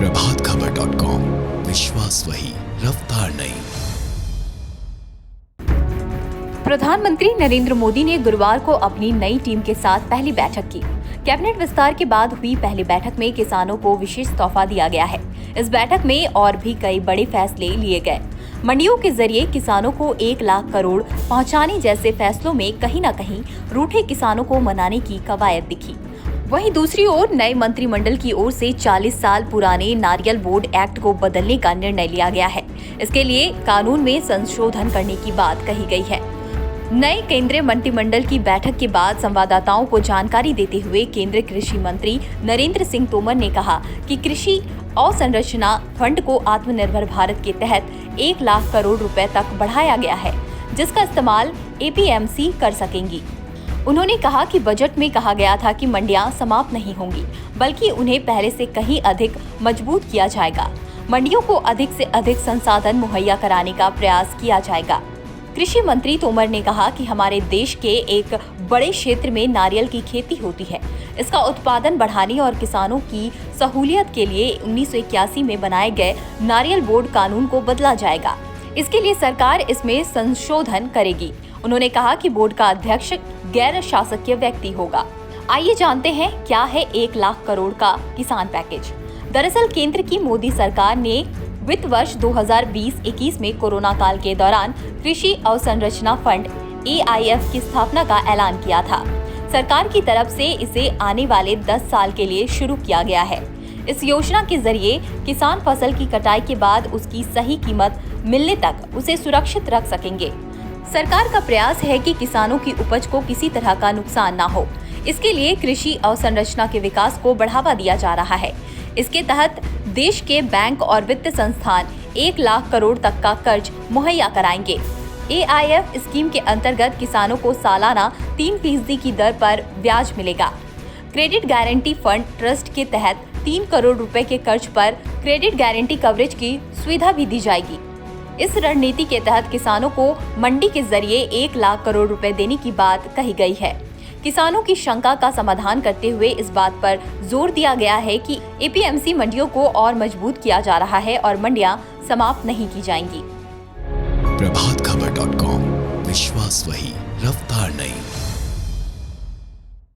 प्रभातखबर.com, विश्वास वही, रफ्तार नहीं। प्रधानमंत्री नरेंद्र मोदी ने गुरुवार को अपनी नई टीम के साथ पहली बैठक की। कैबिनेट विस्तार के बाद हुई पहली बैठक में किसानों को विशेष तोहफा दिया गया है। इस बैठक में और भी कई बड़े फैसले लिए गए। मंडियों के जरिए किसानों को 1 लाख करोड़ पहुंचाने जैसे फैसलों में कहीं न कहीं रूठे किसानों को मनाने की कवायद दिखी। वहीं दूसरी ओर नए मंत्रिमंडल की ओर से 40 साल पुराने नारियल बोर्ड एक्ट को बदलने का निर्णय लिया गया है। इसके लिए कानून में संशोधन करने की बात कही गई है। नए केंद्रीय मंत्रिमंडल की बैठक के बाद संवाददाताओं को जानकारी देते हुए केंद्रीय कृषि मंत्री नरेंद्र सिंह तोमर ने कहा कि कृषि अवसंरचना फंड को आत्मनिर्भर भारत के तहत 1 लाख करोड़ रुपए तक बढ़ाया गया है, जिसका इस्तेमाल एपीएमसी कर सकेंगी। उन्होंने कहा कि बजट में कहा गया था कि मंडियां समाप्त नहीं होंगी, बल्कि उन्हें पहले से कहीं अधिक मजबूत किया जाएगा। मंडियों को अधिक से अधिक संसाधन मुहैया कराने का प्रयास किया जाएगा। कृषि मंत्री तोमर ने कहा कि हमारे देश के एक बड़े क्षेत्र में नारियल की खेती होती है। इसका उत्पादन बढ़ाने और किसानों की सहूलियत के लिए 1981 में बनाए गए नारियल बोर्ड कानून को बदला जाएगा। इसके लिए सरकार इसमें संशोधन करेगी। उन्होंने कहा कि बोर्ड का अध्यक्ष गैर शासकीय व्यक्ति होगा। आइए जानते हैं क्या है 1 लाख करोड़ का किसान पैकेज। दरअसल केंद्र की मोदी सरकार ने वित्त वर्ष 2020-21 में कोरोना काल के दौरान कृषि अवसंरचना फंड AIF की स्थापना का ऐलान किया था। सरकार की तरफ से इसे आने वाले 10 साल के लिए शुरू किया गया है। इस योजना के जरिए किसान फसल की कटाई के बाद उसकी सही कीमत मिलने तक उसे सुरक्षित रख सकेंगे। सरकार का प्रयास है कि किसानों की उपज को किसी तरह का नुकसान ना हो। इसके लिए कृषि अवसंरचना के विकास को बढ़ावा दिया जा रहा है। इसके तहत देश के बैंक और वित्त संस्थान 1 लाख करोड़ तक का कर्ज मुहैया कराएंगे। AIF स्कीम के अंतर्गत किसानों को सालाना 3% की दर पर ब्याज मिलेगा। क्रेडिट गारंटी फंड ट्रस्ट के तहत 3 करोड़ रुपए के कर्ज पर क्रेडिट गारंटी कवरेज की सुविधा भी दी जाएगी। इस रणनीति के तहत किसानों को मंडी के जरिए 1 लाख करोड़ रुपए देने की बात कही गई है। किसानों की शंका का समाधान करते हुए इस बात पर जोर दिया गया है कि एपीएमसी मंडियों को और मजबूत किया जा रहा है और मंडियां समाप्त नहीं की जाएंगी। प्रभातखबर.com, विश्वास वही, रफ्तार नहीं।